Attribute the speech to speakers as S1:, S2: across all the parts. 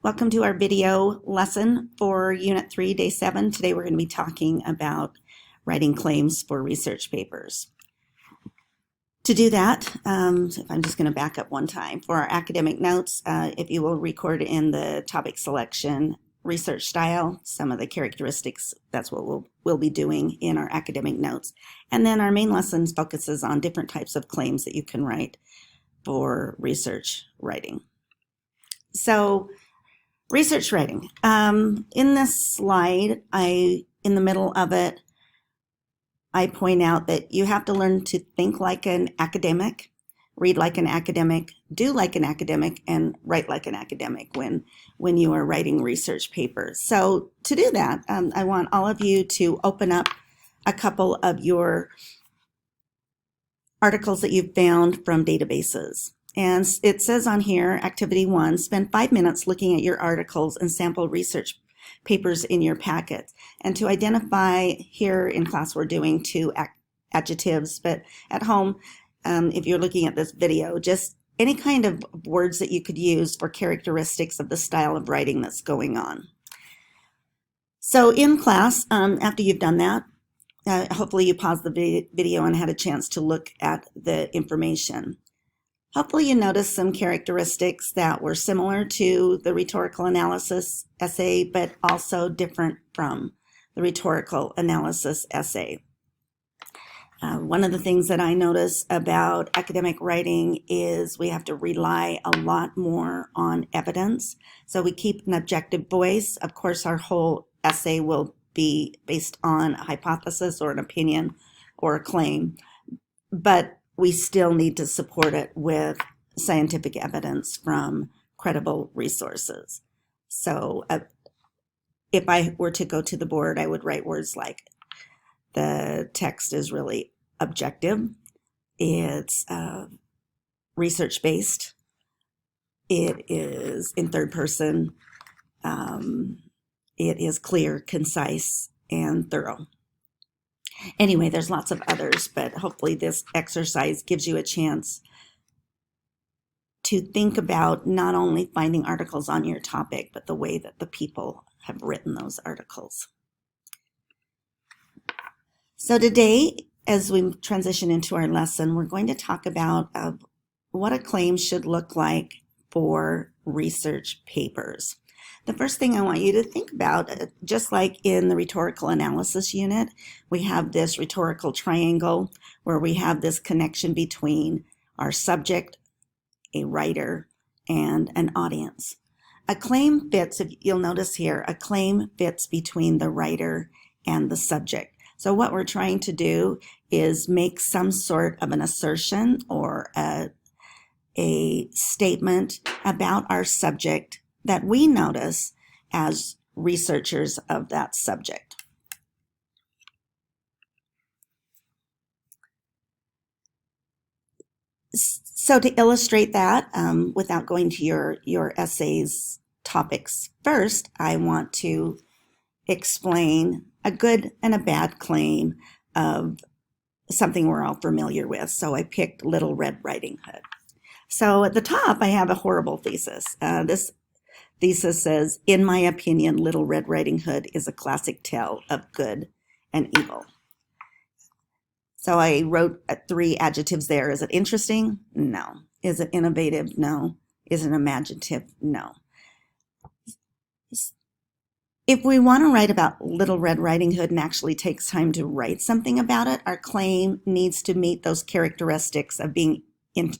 S1: Welcome to our video lesson for Unit 3, Day 7. Today we're going to be talking about writing claims for research papers. To do that, so I'm just going to back up one time. For our academic notes, if you will record in the topic selection research style, some of the characteristics, that's what we'll be doing in our academic notes. And then our main lessons focuses on different types of claims that you can write for research writing. So, research writing. In this slide, in the middle of it, I point out that you have to learn to think like an academic, read like an academic, do like an academic, and write like an academic when you are writing research papers. So to do that, I want all of you to open up a couple of your articles that you've found from databases. And it says on here, Activity 1, spend 5 minutes looking at your articles and sample research papers in your packet. And to identify, here in class we're doing 2 adjectives, but at home, if you're looking at this video, just any kind of words that you could use for characteristics of the style of writing that's going on. So in class, after you've done that, hopefully you paused the video and had a chance to look at the information. Hopefully you noticed some characteristics that were similar to the rhetorical analysis essay, but also different from the rhetorical analysis essay. One of the things that I notice about academic writing is we have to rely a lot more on evidence. So we keep an objective voice. Of course, our whole essay will be based on a hypothesis or an opinion or a claim, but we still need to support it with scientific evidence from credible resources. So if I were to go to the board, I would write words like, the text is really objective, it's research-based, it is in third person, it is clear, concise, and thorough. Anyway, there's lots of others, but hopefully this exercise gives you a chance to think about not only finding articles on your topic, but the way that the people have written those articles. So today, as we transition into our lesson, we're going to talk about what a claim should look like for research papers. The first thing I want you to think about, just like in the rhetorical analysis unit, we have this rhetorical triangle where we have this connection between our subject, a writer, and an audience. A claim fits, if you'll notice here, a claim fits between the writer and the subject. So what we're trying to do is make some sort of an assertion or a statement about our subject that we notice as researchers of that subject. So to illustrate that, without going to your essay's topics first, I want to explain a good and a bad claim of something we're all familiar with. So I picked Little Red Riding Hood. So at the top, I have a horrible thesis. This thesis says, in my opinion, Little Red Riding Hood is a classic tale of good and evil. So I wrote 3 adjectives there. Is it interesting? No. Is it innovative? No. Is it imaginative? No. If we want to write about Little Red Riding Hood and actually takes time to write something about it, our claim needs to meet those characteristics of being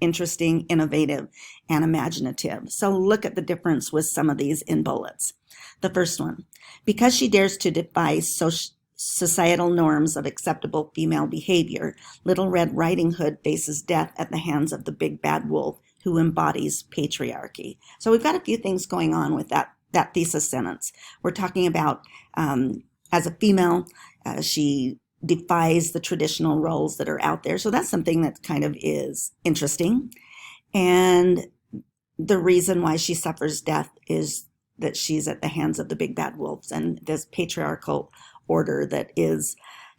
S1: interesting, innovative, and imaginative. So look at the difference with some of these in bullets. The first one, because she dares to defy societal norms of acceptable female behavior, Little Red Riding Hood faces death at the hands of the big bad wolf who embodies patriarchy. So we've got a few things going on with that thesis sentence. We're talking about, as a female, she defies the traditional roles that are out there. So that's something that kind of is interesting. And the reason why she suffers death is that she's at the hands of the big bad wolves, and this patriarchal order that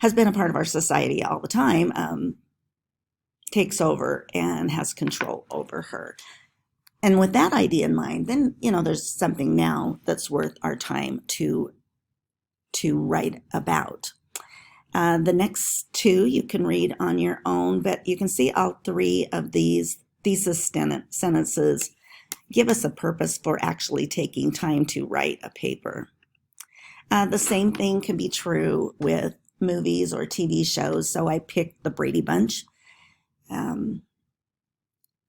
S1: has been a part of our society all the time takes over and has control over her. And with that idea in mind, then, there's something now that's worth our time to write about. The next two you can read on your own, but you can see all three of these thesis sentences give us a purpose for actually taking time to write a paper. The same thing can be true with movies or TV shows, so I picked The Brady Bunch.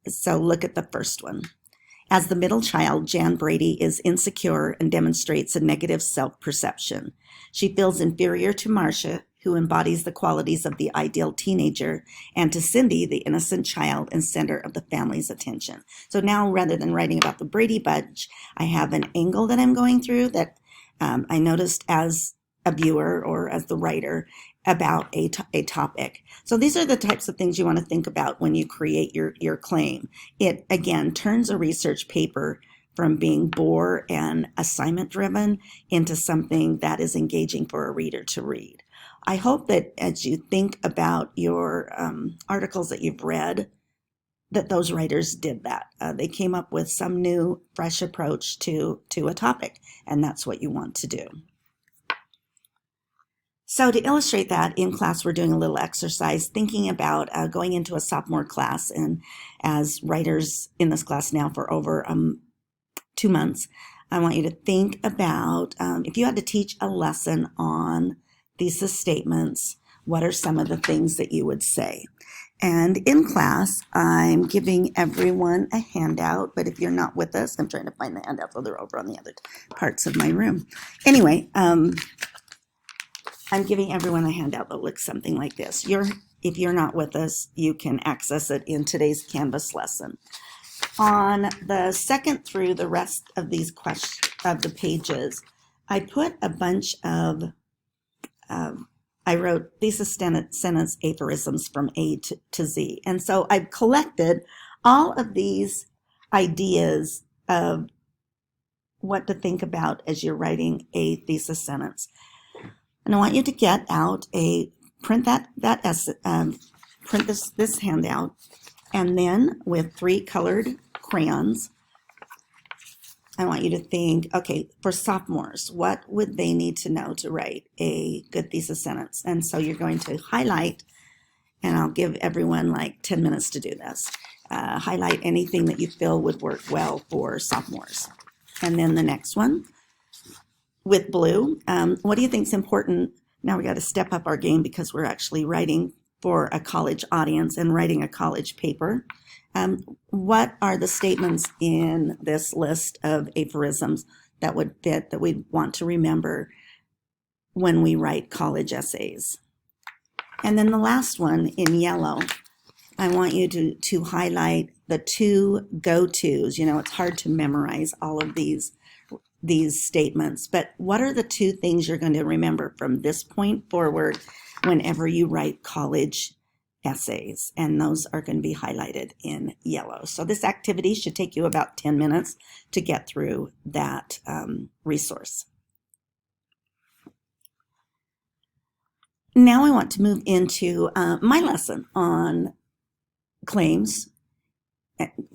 S1: So look at the first one. As the middle child, Jan Brady is insecure and demonstrates a negative self-perception. She feels inferior to Marcia, who embodies the qualities of the ideal teenager, and to Cindy, the innocent child and center of the family's attention. So now, rather than writing about the Brady Bunch, I have an angle that I'm going through that I noticed as a viewer or as the writer about a topic. So these are the types of things you want to think about when you create your claim. It, again, turns a research paper from being bore and assignment driven into something that is engaging for a reader to read. I hope that as you think about your articles that you've read, that those writers did that. They came up with some new, fresh approach to a topic, and that's what you want to do. So to illustrate that, in class we're doing a little exercise thinking about going into a sophomore class, and as writers in this class now for over 2 months, I want you to think about if you had to teach a lesson on thesis statements, what are some of the things that you would say? And in class, I'm giving everyone a handout, but if you're not with us, I'm trying to find the handout, so they're over on the other parts of my room. Anyway, I'm giving everyone a handout that looks something like this. If you're not with us, you can access it in today's Canvas lesson. On the second through the rest of these of the pages, I put a bunch of I wrote thesis sentence aphorisms from A to Z. And so I've collected all of these ideas of what to think about as you're writing a thesis sentence. And I want you to get out print this handout, and then with 3 colored crayons, I want you to think, okay, for sophomores, what would they need to know to write a good thesis sentence? And so you're going to highlight, and I'll give everyone like 10 minutes to do this. Highlight anything that you feel would work well for sophomores. And then the next one with blue, what do you think is important? Now we got to step up our game because we're actually writing for a college audience and writing a college paper. What are the statements in this list of aphorisms that would fit, that we want to remember when we write college essays? And then the last one in yellow, I want you to highlight the 2 go-tos. It's hard to memorize all of these statements, but what are the 2 things you're going to remember from this point forward whenever you write college essays? And those are going to be highlighted in yellow. So this activity should take you about 10 minutes to get through that resource. Now I want to move into my lesson on claims.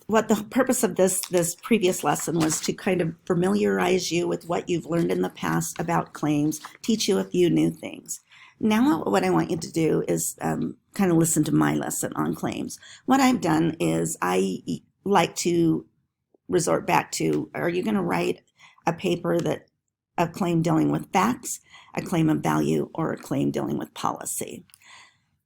S1: What the purpose of this previous lesson was to kind of familiarize you with what you've learned in the past about claims, teach you a few new things. Now what I want you to do is kind of listen to my lesson on claims. What I've done is I like to resort back to, are you going to write a paper a claim dealing with facts, a claim of value, or a claim dealing with policy?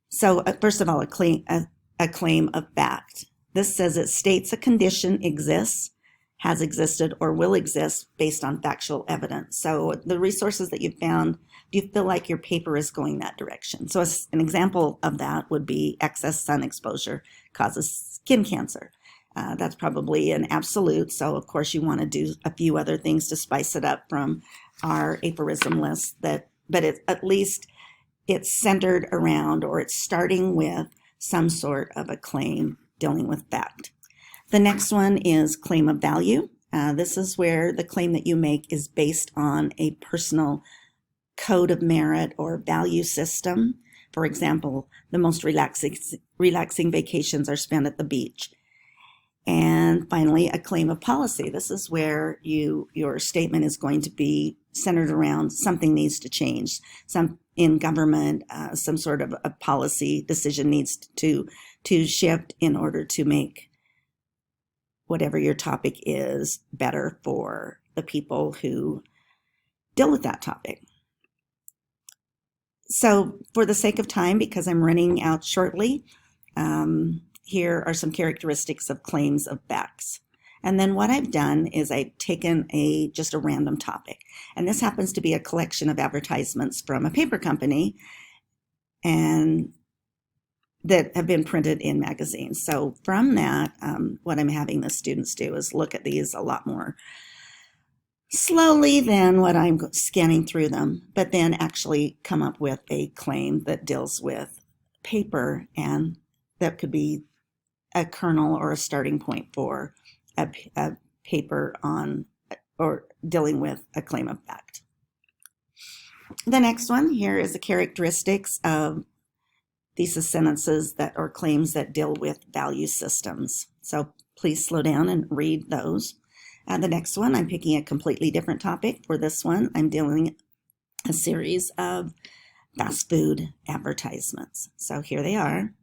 S1: So first of all, a claim of fact. This says it states a condition exists, has existed, or will exist based on factual evidence. So the resources that you've found, do you feel like your paper is going that direction? So an example of that would be excess sun exposure causes skin cancer. That's probably an absolute. So of course you want to do a few other things to spice it up from our aphorism list, but at least it's centered around, or it's starting with some sort of a claim dealing with fact. The next one is claim of value. This is where the claim that you make is based on a personal code of merit or value system. For example, the most relaxing vacations are spent at the beach. And finally, a claim of policy. This is where your statement is going to be centered around something needs to change. Some in government, some sort of a policy decision needs to shift in order to make whatever your topic is better for the people who deal with that topic. So for the sake of time, because I'm running out shortly, here are some characteristics of claims of facts. And then what I've done is I've taken just a random topic. And this happens to be a collection of advertisements from a paper company and that have been printed in magazines. So from that, what I'm having the students do is look at these a lot more slowly than what I'm scanning through them, but then actually come up with a claim that deals with paper, and that could be a kernel or a starting point for a paper on or dealing with a claim of fact. The next one here is the characteristics of thesis sentences that or claims that deal with value systems. So please slow down and read those. The next one, I'm picking a completely different topic. For this one, I'm doing a series of fast food advertisements. So here they are.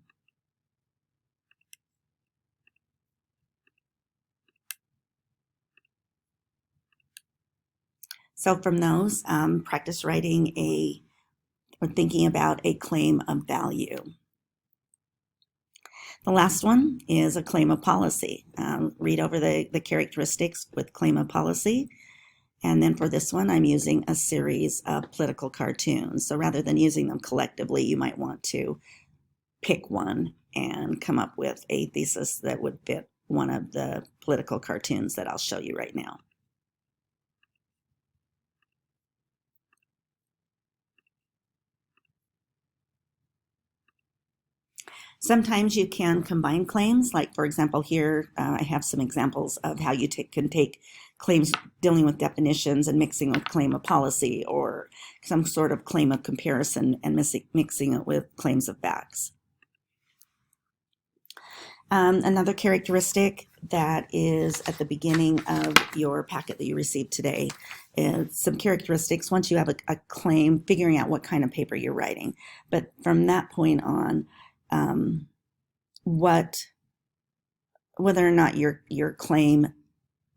S1: So from those, practice writing or thinking about a claim of value. The last one is a claim of policy. Read over the characteristics with claim of policy. And then for this one, I'm using a series of political cartoons. So rather than using them collectively, you might want to pick one and come up with a thesis that would fit one of the political cartoons that I'll show you right now. Sometimes you can combine claims, like for example here, I have some examples of how you can take claims dealing with definitions and mixing with claim of policy, or some sort of claim of comparison and mixing it with claims of facts. Another characteristic that is at the beginning of your packet that you received today is some characteristics once you have a claim, figuring out what kind of paper you're writing. But from that point on, whether or not your claim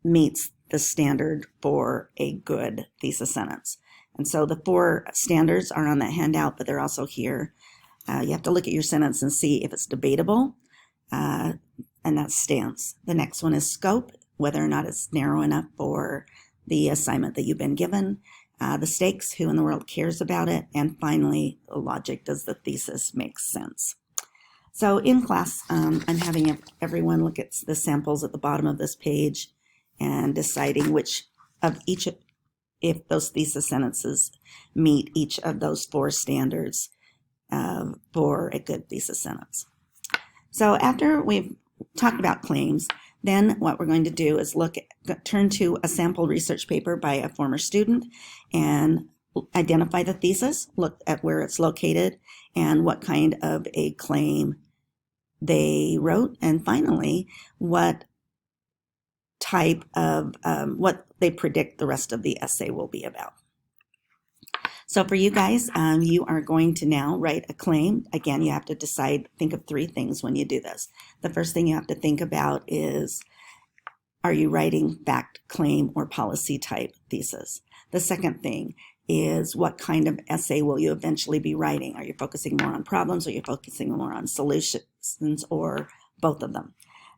S1: meets the standard for a good thesis sentence. And so the 4 standards are on that handout, but they're also here. You have to look at your sentence and see if it's debatable, and that's stance. The next one is scope, whether or not it's narrow enough for the assignment that you've been given. The stakes, who in the world cares about it, and finally, the logic, does the thesis make sense? So in class, I'm having everyone look at the samples at the bottom of this page and deciding which of each, if those thesis sentences meet each of those 4 standards for a good thesis sentence. So after we've talked about claims, then what we're going to do is turn to a sample research paper by a former student and identify the thesis, look at where it's located, and what kind of a claim they wrote, and finally, what type of, what they predict the rest of the essay will be about. So for you guys, you are going to now write a claim. Again, you have to think of 3 things when you do this. The first thing you have to think about is, are you writing fact, claim, or policy type thesis? The second thing is, what kind of essay will you eventually be writing? Are you focusing more on problems, or are you focusing more on solutions, or both of them?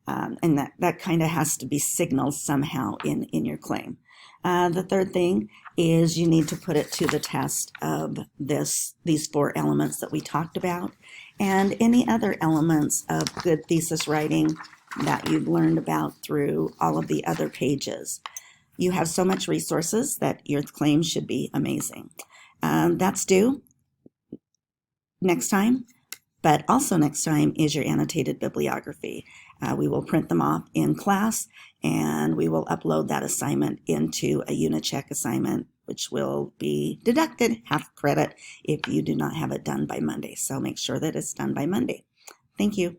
S1: And that kind of has to be signaled somehow in your claim. The third thing is you need to put it to the test of these 4 elements that we talked about, and any other elements of good thesis writing that you've learned about through all of the other pages. You have so much resources that your claim should be amazing. That's due next time, but also next time is your annotated bibliography. We will print them off in class, and we will upload that assignment into a UniCheck assignment, which will be deducted half credit if you do not have it done by Monday. So make sure that it's done by Monday. Thank you.